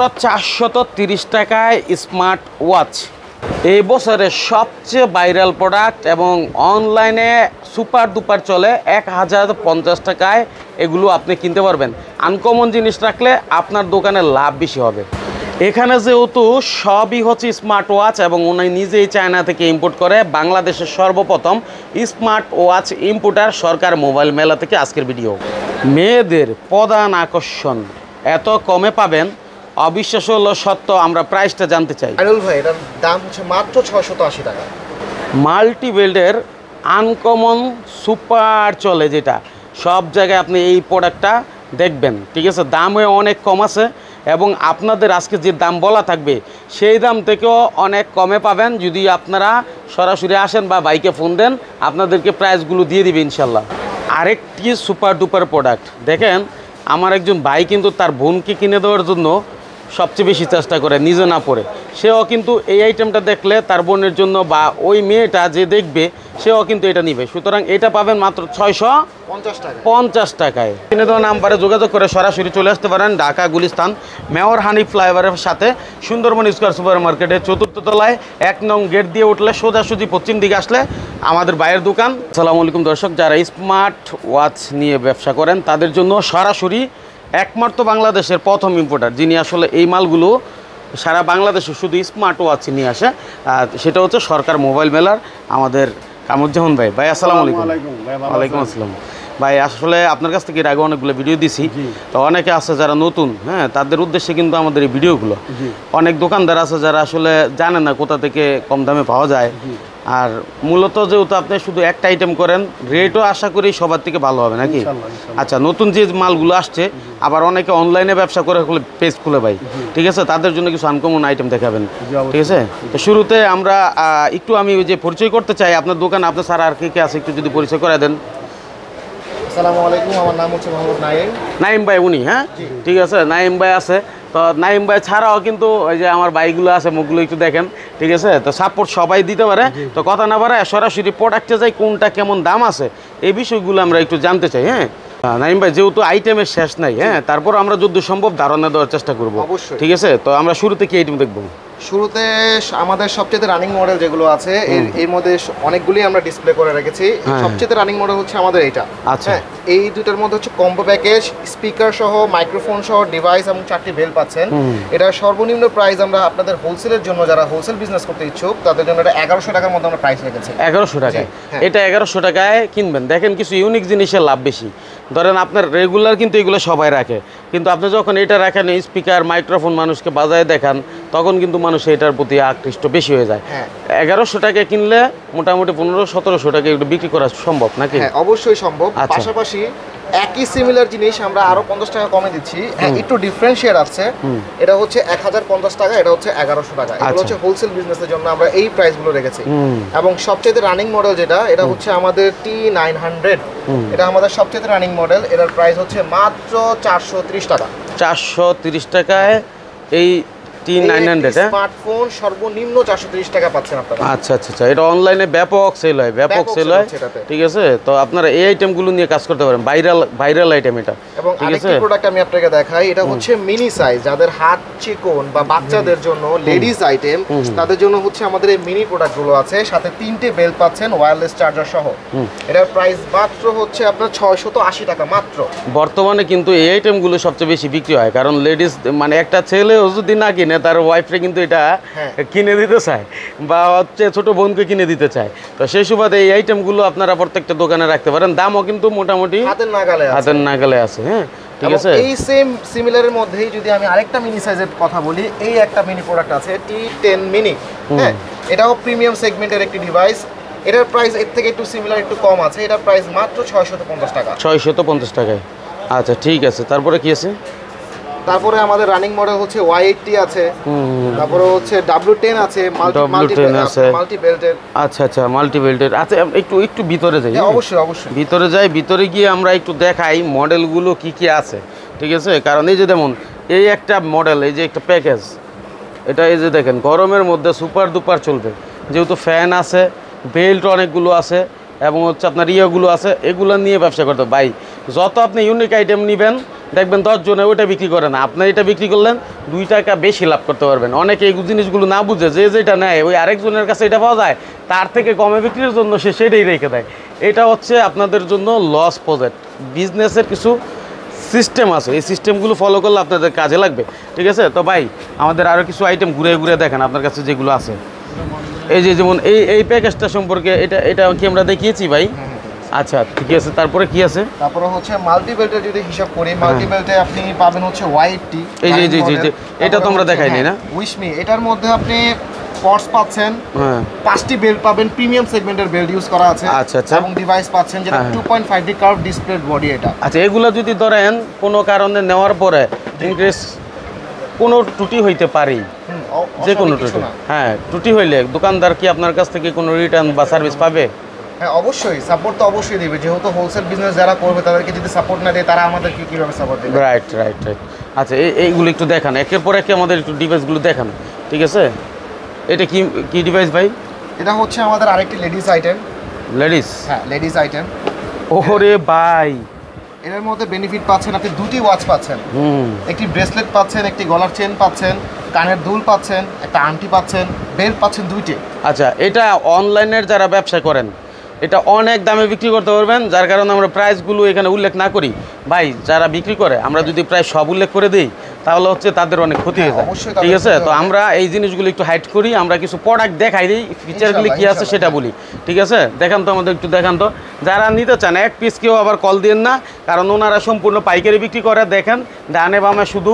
430 টাকায় smart watch এই বছরের সবচেয়ে ভাইরাল প্রোডাক্ট এবং অনলাইনে সুপার দুপার চলে 1050 টাকায় এগুলো আপনি কিনতে পারবেন। আনকমন জিনিস রাখলে আপনার দোকানে লাভ বেশি হবে। এখানে যেহেতু সবই হচ্ছে স্মার্ট ওয়াচ এবং উনি নিজেই চায়না থেকে ইম্পোর্ট করে, বাংলাদেশের সর্বপ্রথম স্মার্ট ওয়াচ ইম্পোর্টার সরকার মোবাইল মেলা থেকে আজকের ভিডিও। মেয়েদের প্রধান আকর্ষণ এত কমে পাবেন, অবিশ্বাস হলো সত্য। আমরা প্রাইসটা জানতে চাই। আইনুল ভাই, এটার দাম হচ্ছে মাত্র 680 টাকা। মাল্টি বেল্টের আনকমন সুপার চলে, যেটা সব জায়গায় আপনি এই প্রোডাক্টটা দেখবেন, ঠিক আছে। দামে অনেক কম আছে এবং আপনাদের আজকে যে দাম বলা থাকবে সেই দাম থেকেও অনেক কমে পাবেন যদি আপনারা সরাসরি আসেন বা বাইকে ফোন দেন, আপনাদেরকে প্রাইসগুলো দিয়ে দিবে ইনশাল্লাহ। আরেকটি সুপার ডুপার প্রোডাক্ট দেখেন, আমার একজন ভাই কিন্তু তার বোনকে কিনে দেওয়ার জন্য সবচেয়ে বেশি চেষ্টা করে, নিজে না পড়ে। সেও কিন্তু এই আইটেমটা দেখলে তার বোনের জন্য বা ওই মেয়েটা যে দেখবে সেও কিন্তু এটা নিবে। সুতরাং এটা পাবেন মাত্র 650 টাকায়। কিনে দেওয়া নাম্বারে যোগাযোগ করে সরাসরি চলে আসতে পারেন ঢাকা গুলিস্তান মেয়র হানিফ ফ্লাইওভারের সাথে সুন্দরবন স্কয়ার সুপার মার্কেটের ৪র্থ তলায় ১ নং গেট দিয়ে উঠলে সোজাসুজি পশ্চিম দিকে আসলে আমাদের বাইরের দোকান। আসসালামু আলাইকুম দর্শক, যারা স্মার্ট ওয়াচ নিয়ে ব্যবসা করেন তাদের জন্য সরাসরি একমাত্র বাংলাদেশের প্রথম ইম্পোর্টার যিনি আসলে এই মালগুলো সারা বাংলাদেশে শুধু স্মার্ট ওয়াচ নিয়ে আসে, সেটা হচ্ছে সরকার মোবাইল মেলার আমাদের কামরুজ্জামান ভাই। ভাই আসসালামু আলাইকুম। ওয়ালাইকুম আসসালাম ভাই। আসলে আপনার কাছ থেকে এর আগে অনেকগুলো ভিডিও দিছি, তো অনেকে আছে যারা নতুন, হ্যাঁ, তাদের উদ্দেশ্যে কিন্তু আমাদের এই ভিডিওগুলো। অনেক দোকানদার আছে যারা আসলে জানে না কোথা থেকে কম দামে পাওয়া যায়। আর মূলত যেহেতু আপনি শুধু একটা আইটেম করেন, রেটও আশা করি সবার থেকে ভালো হবে নাকি? আচ্ছা, নতুন যে মালগুলো আসছে, আবার অনেকে অনলাইনে ব্যবসা করে পেজ খুলে ভাই, ঠিক আছে, তাদের জন্য কিছু আনকমন আইটেম দেখাবেন, ঠিক আছে। তো শুরুতে আমরা আমি ওই যে পরিচয় করতে চাই আপনার দোকান, আপনার স্যার আর কে আছে একটু যদি পরিচয় করে দেন। আসসালামু আলাইকুম, আমার নাম হচ্ছে মোহাম্মদ নাইম ভাই। উনি, হ্যাঁ, ঠিক আছে, নাইম ভাই আছে। তো নাইম ভাই ছাড়াও কিন্তু ওই যে আমার বাইকগুলো আছে, মুখগুলো একটু দেখেন, ঠিক আছে। তো সাপোর্ট সবাই দিতে পারে। তো কথা না পারে সরাসরি প্রোডাক্টে যাই, কোনটা কেমন দাম আছে এই বিষয়গুলো আমরা একটু জানতে চাই। হ্যাঁ নাইম ভাই, যেহেতু আইটেমের শেষ নাই, হ্যাঁ, তারপর আমরা যত সম্ভব ধারণা দেওয়ার চেষ্টা করবো, অবশ্যই, ঠিক আছে। তো আমরা শুরুতে কি আইটেম দেখবো? শুরুতে আমাদের সবচেয়ে রানিং মডেল যেগুলো আছে এর মধ্যে অনেকগুলি আমরা ডিসপ্লে করে রেখেছি। সবচেয়ে রানিং মডেল হচ্ছে আমাদের এইটা। আচ্ছা, এই দুটার মধ্যে হচ্ছে কম্বো প্যাকেজ, স্পিকার সহ, মাইক্রোফোন সহ ডিভাইস এবং 4টি বেল পাচ্ছেন। এটা সর্বনিম্ন প্রাইস আমরা আপনাদের হোলসেলের জন্য, যারা হোলসেল বিজনেস করতে ইচ্ছুক তাদের জন্য এটা 1100 টাকার মধ্যে আমরা প্রাইস রেখেছি। 1100 টাকায় এটা 1100 টাকায় কিনবেন। দেখেন, কিছু ইউনিক জিনিসের লাভ বেশি। ধরেন আপনার রেগুলার কিন্তু এগুলো সবাই রাখে, কিন্তু আপনি যখন এটা রাখেন স্পিকার মাইক্রোফোন মানুষকে বাজায় দেখান, তখন কিন্তু মানুষ এটার প্রতি আকৃষ্ট বেশি হয়ে যায়। 1100 টাকায় কিনলে মোটামুটি 1500-1700 টাকায় একটু বিক্রি করা সম্ভব নাকি? হ্যাঁ, অবশ্যই সম্ভব। পাশাপাশি একই সিমিলার জিনিস আমরা আরো 50 টাকা কমে দিচ্ছি। একটু ডিফারেন্সিয়েট আছে। এটা হচ্ছে 1050 টাকা, এটা হচ্ছে 1100 টাকা। এগুলো হচ্ছে হোলসেল বিজনেসের জন্য আমরা এই প্রাইসগুলো রেখেছি। এবং সবচেয়ে রানিং মডেল যেটা, এটা হচ্ছে আমাদের T900। এটা আমাদের সবচেয়ে রানিং মডেল। এটার প্রাইস হচ্ছে মাত্র 430 টাকা। 430 টাকায় এই T900 স্মার্টফোন সর্বনিম্ন 430 টাকা পাচ্ছেন আপনারা। আচ্ছা আচ্ছা আচ্ছা, এটা অনলাইনে ব্যাপক সেল হয়, ঠিক আছে। তো আপনারা এই আইটেমগুলো নিয়ে কাজ করতে পারেন, ভাইরাল আইটেম এটা। এবং আরেকটি প্রোডাক্ট আমি আপনাকে দেখাই, এটা হচ্ছে মিনি সাইজ, যাদের হাত চিকন বা বাচ্চাদের জন্য লেডিস আইটেম, তাদের জন্য হচ্ছে আমাদের এই মিনি প্রোডাক্টগুলো আছে। সাথে 3টে বেল পাচ্ছেন ওয়্যারলেস চার্জার সহ। এটার প্রাইস মাত্র হচ্ছে আপনার 680 টাকা মাত্র। বর্তমানে কিন্তু এই আইটেমগুলো সবচেয়ে বেশি বিক্রি হয়, কারণ লেডিস মানে একটা ছেলেও যদি না কিনে, তার ওয়াইফরে কিন্তু এটা কিনে দিতে চায় বা হচ্ছে ছোট বোনকে কিনে দিতে চায়। তো সেই সুবাদে এই আইটেমগুলো আপনারা প্রত্যেকটা দোকানে রাখতে পারেন। দামও কিন্তু মোটামুটি হাতের নাগালে আছে। হ্যাঁ, ঠিক আছে। এই সেম সিমিলারের মধ্যেই যদি আমি আরেকটা মিনি সাইজের কথা বলি, এই একটা মিনি প্রোডাক্ট আছে T10 মিনি। হ্যাঁ, এটাও প্রিমিয়াম সেগমেন্টের একটি ডিভাইস। এটার প্রাইস এর থেকে একটু সিমিলার, একটু কম আছে। এটার প্রাইস মাত্র 650 টাকা। 650 টাকায়। আচ্ছা, ঠিক আছে। তারপরে কি আছে? তারপরে আমাদের রানিং মডেল হচ্ছে Y80 আছে, তারপরে হচ্ছে W10 আছে, মাল্টি বেল্টের। আচ্ছা আচ্ছা, মাল্টি বেল্টের। আচ্ছা, একটু ভিতরে যাই। অবশ্যই অবশ্যই, ভিতরে গিয়ে আমরা একটু দেখাই মডেলগুলো কি কি আছে, ঠিক আছে। কারণ এই যে যেমন এই একটা মডেল, এই যে একটা প্যাকেজ, এটা এই যে দেখেন গরমের মধ্যে সুপার দুপার চলবে, যেহেতু ফ্যান আছে, বেল্ট অনেকগুলো আছে এবং হচ্ছে আপনার ইয়েগুলো আছে, এগুলো নিয়ে ব্যবসা করতে ভাই। যত আপনি ইউনিক আইটেম নেবেন দেখবেন 10 জনে ওইটা বিক্রি করে না, আপনি এটা বিক্রি করলেন 2 টাকা বেশি লাভ করতে পারবেন। অনেকে এই জিনিসগুলো না বুঝে যে যেটা নেয় ওই আরেকজনের কাছে এটা পাওয়া যায়, তার থেকে কমে বিক্রির জন্য সে সেটাই রেখে দেয়। এটা হচ্ছে আপনাদের জন্য লস প্রজেক্ট। বিজনেসের কিছু সিস্টেম আছে, এই সিস্টেমগুলো ফলো করলে আপনাদের কাজে লাগবে, ঠিক আছে? তো ভাই আমাদের আরও কিছু আইটেম ঘুরে ঘুরে দেখেন আপনার কাছে যেগুলো আছে। এই যে যেমন এই প্যাকেজটা সম্পর্কে এটা কি আমরা দেখিয়েছি ভাই? আচ্ছা ঠিক আছে, তারপরে কি আছে? তারপরে হচ্ছে মাল্টি বেল্টের যদি হিসাব করি, মাল্টি বেল্টে আপনি পাবেন হচ্ছে হোয়াইট টি, এই যে এটা তো আমরা দেখাইনি না? উইশমি, এটার মধ্যে আপনি পটস পাচ্ছেন, হ্যাঁ 5টি বেল্ট পাবেন, প্রিমিয়াম সেগমেন্টের বেল্ট ইউজ করা আছে। আচ্ছা আচ্ছা। এবং ডিভাইস পাচ্ছেন যেটা 2.5D কার্ভ ডিসপ্লে বডি এটা। আচ্ছা, এগুলো যদি ধরেন কোনো কারণে নেওয়ার পরে ইনকেস কোনো ত্রুটি হইতে পারে, যে কোনো ত্রুটি, হ্যাঁ ত্রুটি হইলে দোকানদার কি আপনার কাছ থেকে কোনো রিটার্ন বা সার্ভিস পাবে? হ্যাঁ অবশ্যই, সাপোর্ট তো অবশ্যই দিবে, যেহেতু হোলসেল বিজনেস যারা করবে তাদেরকে যদি সাপোর্ট না দেয় তারা আমাদেরকে কীভাবে সাপোর্ট দেবে? Right right right. আচ্ছা এইগুলো একটু দেখান, একের পর একে আমাদের একটু ডিভাইসগুলো দেখান, ঠিক আছে? এটা কি কি ডিভাইস ভাই? এটা হচ্ছে আমাদের আরেকটি লেডিস আইটেম। লেডিস? হ্যাঁ লেডিস আইটেম। ওরে ভাই, এর মধ্যে বেনিফিট পাচ্ছেন, আপনি 2টি ওয়াচ পাচ্ছেন, একটি ব্রেসলেট পাচ্ছেন, একটি গলার চেন পাচ্ছেন, কানের দুল পাচ্ছেন, একটা আংটি পাচ্ছেন, বেল্ট পাচ্ছেন 2টি। আচ্ছা, এটা অনলাইনের যারা ব্যবসা করেন এটা অনেক দামে বিক্রি করতে পারবেন, যার কারণে আমরা প্রাইসগুলো এখানে উল্লেখ না করি। ভাই যারা বিক্রি করে আমরা যদি প্রায় সব উল্লেখ করে দিই তাহলে হচ্ছে তাদের অনেক ক্ষতি হয়ে যায়, ঠিক আছে? তো আমরা এই জিনিসগুলো একটু হাইড করি, আমরা কিছু প্রোডাক্ট দেখাই দিই, ফিচারগুলি কী আছে সেটা বলি, ঠিক আছে? দেখান তো আমাদের একটু দেখান তো। যারা নিতে চান এক পিস কেউ আবার কল দিন না, কারণ ওনারা সম্পূর্ণ পাইকারি বিক্রি করে। দেখেন ডানে বামে শুধু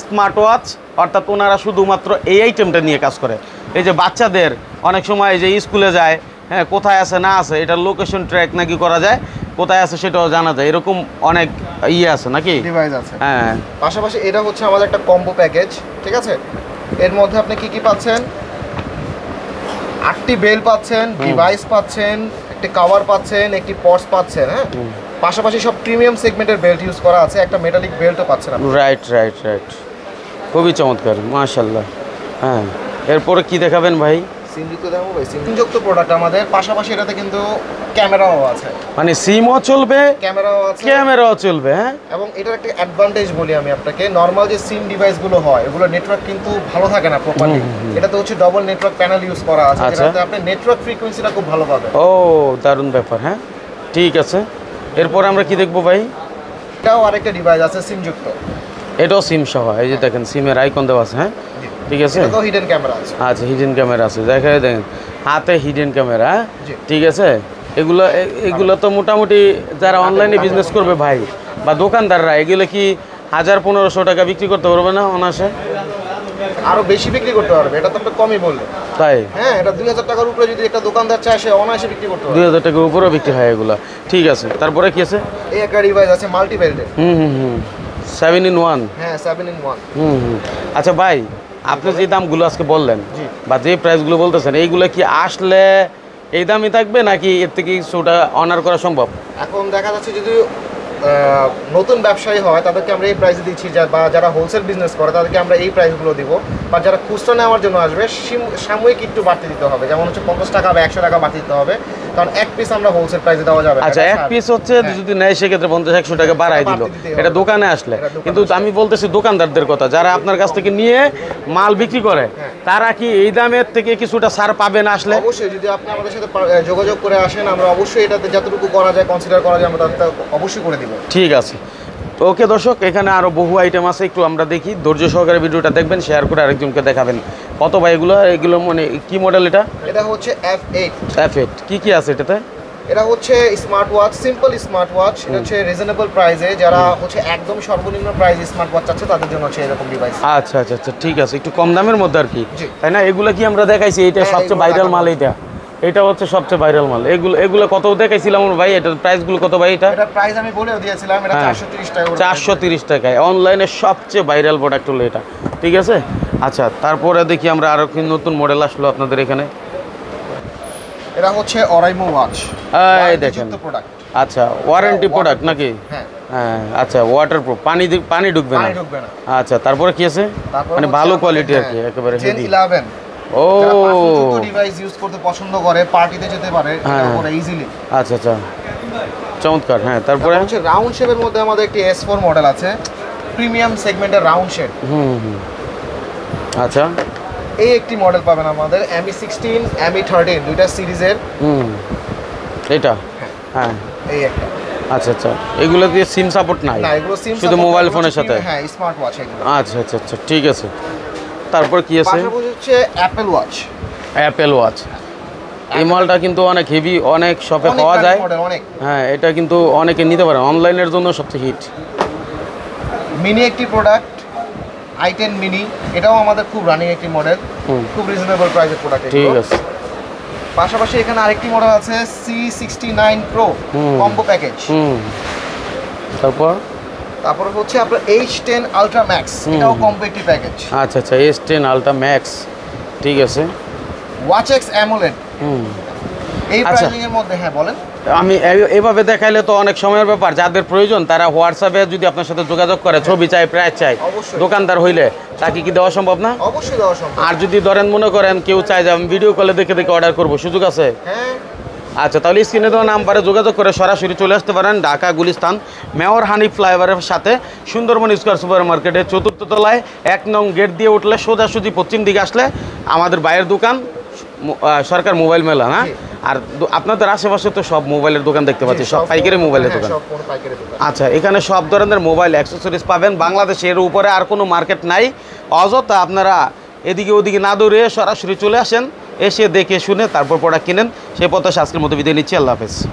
স্মার্ট ওয়াচ, অর্থাৎ ওনারা শুধুমাত্র এই আইটেমটা নিয়ে কাজ করে। এই যে বাচ্চাদের অনেক সময় এই যে স্কুলে যায়, হ্যাঁ কোথায় আছে না আছে এটার লোকেশন ট্র্যাক নাকি করা যায়, কোথায় আছে সেটাও জানা যায়, এরকম অনেক ইয়ে আছে নাকি ডিভাইস আছে। হ্যাঁ, পাশাপাশি এটা হচ্ছে আমাদের একটা কম্বো প্যাকেজ, ঠিক আছে? এর মধ্যে আপনি কি কি পাচ্ছেন? 8টি বেল পাচ্ছেন, ডিভাইস পাচ্ছেন, একটি কভার পাচ্ছেন, একটি পটস পাচ্ছেন, হ্যাঁ পাশাপাশি সব প্রিমিয়াম সেগমেন্টের বেল্ট ইউজ করা আছে, একটা মেটালিক বেল্টও পাচ্ছেন আপনি। রাইট রাইট রাইট, খুবই চমৎকার মাশাআল্লাহ। হ্যাঁ এরপরে কি দেখাবেন ভাই? সিমযুক্ত দেখাবো ভাই, সিমযুক্ত প্রোডাক্ট আমাদের। পাশাপাশি এটাতে কিন্তু ক্যামেরাও আছে, মানে সিমও চলবে ক্যামেরাও চলবে, হ্যাঁ। এবং এটার একটা অ্যাডভান্টেজ বলি আমি আপনাকে, নর্মাল যে সিম ডিভাইসগুলো হয় ওগুলো নেটওয়ার্ক কিন্তু ভালো থাকে না প্রপারলি, এটাতে হচ্ছে ডবল নেটওয়ার্ক প্যানেল ইউজ করা আছে, যেটাতে আপনি নেটওয়ার্ক ফ্রিকোয়েন্সিটা খুব ভালো পাবেন। ও দারুণ ব্যাপার, হ্যাঁ ঠিক আছে। এরপর আমরা কি দেখবো ভাই? এটাও আরেকটা ডিভাইস আছে সিমযুক্ত, এটাও সিম সহ, এই যে দেখেন সিমের আইকন দেওয়া আছে, হ্যাঁ ঠিক আছে। এটাও হিডেন ক্যামেরা আছে। আচ্ছা হিডেন ক্যামেরা আছে, দেখেন হাতে হিডেন ক্যামেরা, ঠিক আছে। এগুলো তো মোটামুটি যারা অনলাইনে বিজনেস করবে ভাই বা দোকানদাররা, এগুলো কি 1000-1500 টাকা বিক্রি করতে পারবে না অনায়াসে? আরো বেশি বিক্রি করতে পারবে, এটা তো একটা কমই বললে। তাই? হ্যাঁ, এটা 2000 টাকার উপরে যদি একটা দোকানদার চায় সে অনায়াসে বিক্রি করতে পারবে। 2000 টাকার উপরেও বিক্রি হয় এগুলো, ঠিক আছে। তারপরে কি আছে? এই একটা ডিভাইস আছে মাল্টি বেল্টের। 7 in 1। হ্যাঁ 7 in 1। আচ্ছা ভাই, আপনি যে দামগুলো আজকে বললেন বা যে প্রাইসগুলো বলতেছেন, এইগুলো কি আসলে এই দামই থাকবে নাকি এর থেকে কিছুটা অনার করা সম্ভব? এখন দেখা যাচ্ছে যদি নতুন ব্যবসায়ী হয় তাদেরকে আমরা এই প্রাইসে দিচ্ছি, বা যারা হোলসেল বিজনেস করে তাদেরকে আমরা এই প্রাইসগুলো দিব, বা যারা খুচরা নেওয়ার জন্য আসবে সাময়িক একটু বাড়তি দিতে হবে, যেমন হচ্ছে 50 টাকা বা 100 টাকা বাড়তি দিতে হবে, কারণ এক পিস আমরা হোলসেল প্রাইসে দেওয়া যাবে। আচ্ছা এক পিস হচ্ছে যদি নেয় সেক্ষেত্রে 50-100 টাকা বাড়াই দিল, এটা দোকানে আসলে। কিন্তু আমি বলতেছি দোকানদারদের কথা, যারা আপনার কাছ থেকে নিয়ে মাল বিক্রি করে তারা কি এই দামের থেকে কিছুটা ছাড় পাবে না আসলে? অবশ্যই, যদি আপনি আমাদের সাথে যোগাযোগ করে আসেন আমরা অবশ্যই এটাতে যতটুকু করা যায় কনসিডার করা যায় আমরা তাতে অবশ্যই করে দিব। ঠিক আছে, তো ওকে দর্শক, এখানে আরও বহু আইটেম আছে, একটু আমরা দেখি, ধৈর্য সহকারে ভিডিওটা দেখবেন, শেয়ার করে আরেকজনকে দেখাবেন। কত ভাই এগুলো মানে কি মডেল? এটা হচ্ছে F8। কি আছে এটাতে? এটা হচ্ছে smart watch, simple smart watch. এটা হচ্ছে রিজনেবল প্রাইসে, যারা হচ্ছে একদম সর্বনিম্ন প্রাইস স্মার্ট ওয়াচ চাচ্ছে তাদের জন্য হচ্ছে এরকম ডিভাইস। আচ্ছা আচ্ছা আচ্ছা, ঠিক আছে, একটু কম দামের মধ্যে আর কি, তাই না? এগুলো কি আমরা দেখাইছি, এটা সবচেয়ে ভাইরাল মাল, এটা হচ্ছে সবচেয়ে ভাইরাল মাল। এগুলো কত দেখাইছিলাম ভাই? এটার প্রাইসগুলো কত ভাই? এটার প্রাইস আমি বলেও দিয়েছিলাম, এটা 430 টাকা। 430 টাকায় অনলাইনে সবচেয়ে ভাইরাল প্রোডাক্ট হলো এটা, ঠিক আছে। আচ্ছা তারপরে দেখি আমরা আরো কি নতুন মডেল আসলো আপনাদের এখানে। এটা হচ্ছে অরাইমো ওয়াচ, এই দেখেন। আচ্ছা ওয়ারেন্টি প্রোডাক্ট নাকি? হ্যাঁ আচ্ছা, ওয়াটারপ্রুফ, পানি ঢুকবে না। আচ্ছা তারপরে কি আছে? মানে ভালো কোয়ালিটি আর কি, একেবারে হেভি। 11 ও ডিভাইস ইউজ করতে পছন্দ করে, পার্টিতে যেতে পারে এটা ইজিলি। আচ্ছা আচ্ছা, চমৎকার। হ্যাঁ তারপরে হচ্ছে রাউন্ড শেপের মধ্যে আমাদের একটি S4 মডেল আছে, প্রিমিয়াম সেগমেন্টের রাউন্ড শেড। আচ্ছা, এই একটি মডেল পাবেন আমাদের ME16 ME13 দুইটা সিরিজের। এটা হ্যাঁ এই একটা। আচ্ছা আচ্ছা, এগুলো দিয়ে সিম সাপোর্ট নাই? না, এগুলো সিম শুধু মোবাইল ফোনের সাথে? হ্যাঁ, স্মার্ট ওয়াচ এগুলো। আচ্ছা আচ্ছা আচ্ছা, ঠিক আছে। তারপর কি আছে? পাশাপাশি হচ্ছে অ্যাপল ওয়াচ। অ্যাপেল ওয়াচ, এই মালটা কিন্তু অনেক হেভি, অনেক শপে পাওয়া যায়। হ্যাঁ, এটা কিন্তু অনেকে নিতে পারে, অনলাইনের জন্য সবচেয়ে হিট। মিনি একটি প্রোডাক্ট, i10 মিনি, এটাও আমাদের খুব রানিং একটি মডেল, খুব রিজনেবল প্রাইসের প্রোডাক্ট। ঠিক আছে। পাশাপাশি এখানে আরেকটি মডেল আছে C69 Pro কম্বো প্যাকেজ। তারপর হচ্ছে আপনার H10 Ultra Max, এটাও কম্বো একটি প্যাকেজ। আচ্ছা আচ্ছা, H10 Ultra Max, ঠিক আছে। Watch X AMOLED, এই প্রাইসিং এর মধ্যে। হ্যাঁ বলেন। আমি এভাবে দেখাইলে তো অনেক সময়ের ব্যাপার, যাদের প্রয়োজন তারা হোয়াটসঅ্যাপে যদি আপনার সাথে যোগাযোগ করে, ছবি চাই, প্রাইস চাই, দোকানদার হইলে তাকে কি দেওয়া সম্ভব না? অবশ্যই দেওয়া সম্ভব। আর যদি ধরেন মনে করেন কেউ চাই যে আমি ভিডিও কলে দেখে দেখে অর্ডার করবো, সুযোগ আছে? হ্যাঁ। আচ্ছা, তাহলে স্ক্রিনে দেওয়া নাম্বারে যোগাযোগ করে সরাসরি চলে আসতে পারেন ঢাকা গুলিস্তান মেয়র হানিফ ফ্লাইওভারের সাথে সুন্দরবন স্কয়ার সুপার মার্কেটের ৪র্থ তলায় ১ নং গেট দিয়ে উঠলে সোজাসুজি পশ্চিম দিকে আসলে আমাদের বাইরের দোকান সরকার মোবাইল মেলা। না, আর আপনাদের আশেপাশে তো সব মোবাইলের দোকান দেখতে পাচ্ছি, সব পাইকারি মোবাইলের দোকান। আচ্ছা, এখানে সব ধরনের মোবাইল অ্যাক্সেসরিজ পাবেন। বাংলাদেশের উপরে আর কোনো মার্কেট নাই। অযথা আপনারা এদিকে ওদিকে না দৌড়ে সরাসরি চলে আসেন, এসে দেখে শুনে তারপর প্রোডাক্ট কিনেন। সেই প্রত্যাশা আজকের মতো বিদায় নিচ্ছি। আল্লাহ হাফেজ।